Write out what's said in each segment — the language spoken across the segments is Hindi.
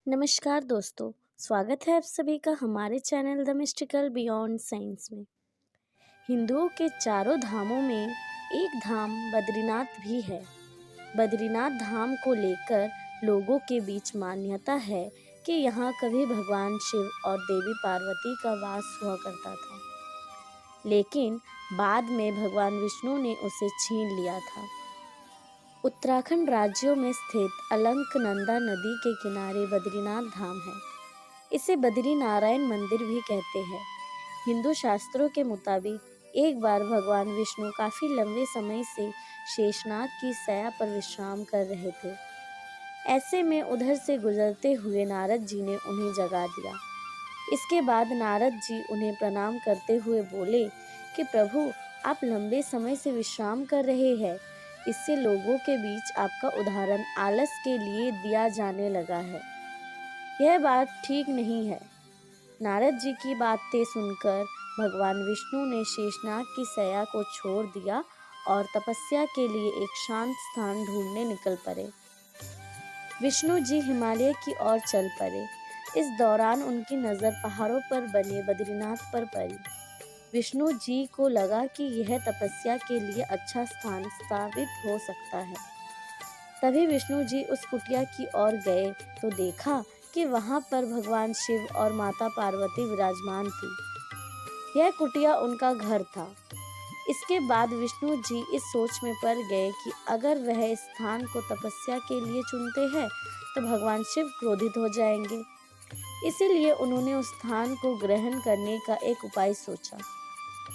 नमस्कार दोस्तों, स्वागत है आप सभी का हमारे channel the mystical beyond science में। हिंदुओं के चारों धामों में एक धाम बद्रीनाथ भी है। बद्रीनाथ धाम को लेकर लोगों के बीच मान्यता है कि यहाँ कभी भगवान शिव और देवी पार्वती का वास हुआ करता था, लेकिन बाद में भगवान विष्णु ने उसे छीन लिया था। उत्तराखंड राज्यों में स्थित अलकनंदा नदी के किनारे बद्रीनाथ धाम है। इसे बद्री नारायण मंदिर भी कहते हैं। हिंदू शास्त्रों के मुताबिक एक बार भगवान विष्णु काफी लंबे समय से शेषनाग की सैया पर विश्राम कर रहे थे। ऐसे में उधर से गुजरते हुए नारद जी ने उन्हें जगा दिया। इसके बाद नारद जी उन्हें प्रणाम करते हुए बोले कि प्रभु, आप लंबे समय से विश्राम कर रहे हैं, इससे लोगों के बीच आपका उदाहरण आलस के लिए दिया जाने लगा है। यह बात ठीक नहीं है। नारद जी की बातें सुनकर भगवान विष्णु ने शेषनाग की सैया को छोड़ दिया और तपस्या के लिए एक शांत स्थान ढूंढने निकल पड़े। विष्णु जी हिमालय की ओर चल पड़े। इस दौरान उनकी नज़र पहाड़ों पर बने बद्रीनाथ पर पड़ी। विष्णु जी को लगा कि यह तपस्या के लिए अच्छा स्थान साबित हो सकता है। तभी विष्णु जी उस कुटिया की ओर गए तो देखा कि वहां पर भगवान शिव और माता पार्वती विराजमान थी। यह कुटिया उनका घर था। इसके बाद विष्णु जी इस सोच में पड़ गए कि अगर वह इस स्थान को तपस्या के लिए चुनते हैं तो भगवान शिव क्रोधित हो जाएंगे। इसीलिए उन्होंने उस स्थान को ग्रहण करने का एक उपाय सोचा।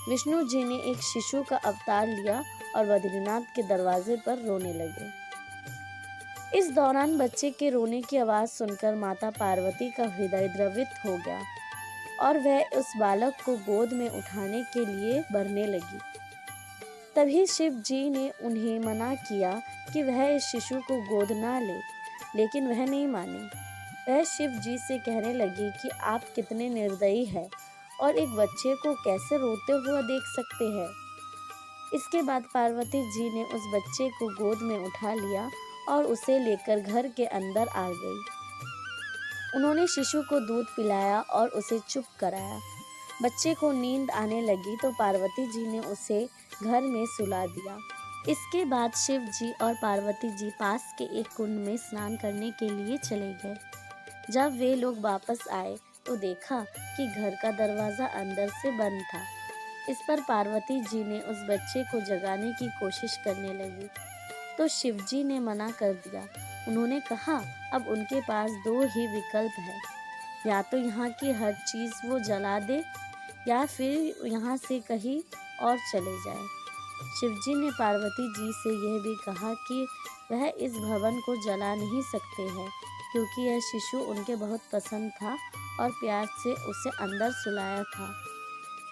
विष्णु जी ने एक शिशु का अवतार लिया और बद्रीनाथ के दरवाजे पर रोने लगे। इस दौरान बच्चे के रोने की आवाज सुनकर माता पार्वती का हृदय द्रवित हो गया और वह उस बालक को गोद में उठाने के लिए बढ़ने लगी। तभी शिव जी ने उन्हें मना किया कि वह इस शिशु को गोद ना ले, लेकिन वह नहीं माने। वह शिव जी से कहने लगी कि आप कितने निर्दयी हैं और एक बच्चे को कैसे रोते हुए देख सकते हैं। इसके बाद पार्वती जी ने उस बच्चे को गोद में उठा लिया और उसे लेकर घर के अंदर आ गई। उन्होंने शिशु को दूध पिलाया और उसे चुप कराया। बच्चे को नींद आने लगी तो पार्वती जी ने उसे घर में सुला दिया। इसके बाद शिव जी और पार्वती जी पास के एक कुंड में स्नान करने के लिए चले गए। जब वे लोग वापस आए तो देखा कि घर का दरवाजा अंदर से बंद था। इस पर पार्वती जी ने उस बच्चे को जगाने की कोशिश करने लगी तो शिव जी ने मना कर दिया। उन्होंने कहा अब उनके पास दो ही विकल्प है, या तो यहाँ की हर चीज़ वो जला दे या फिर यहाँ से कहीं और चले जाए। शिव जी ने पार्वती जी से यह भी कहा कि वह इस भवन को जला नहीं सकते हैं, क्योंकि यह शिशु उनके बहुत पसंद था और प्यार से उसे अंदर सुलाया था।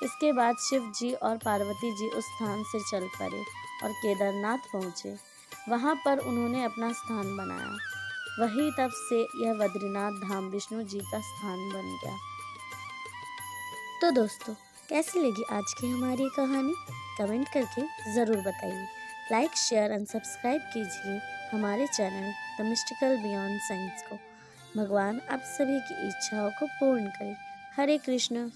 इसके बाद शिव जी और पार्वती जी उस स्थान से चल पड़े और केदारनाथ पहुँचे। वहाँ पर उन्होंने अपना स्थान बनाया। वही तब से यह बद्रीनाथ धाम विष्णु जी का स्थान बन गया। तो दोस्तों, कैसी लगी आज की हमारी कहानी? कमेंट करके ज़रूर बताइए। लाइक, शेयर एंड सब्सक्राइब कीजिए हमारे channel the mystical beyond science को। भगवान आप सभी की इच्छाओं को पूर्ण करे। हरे कृष्ण।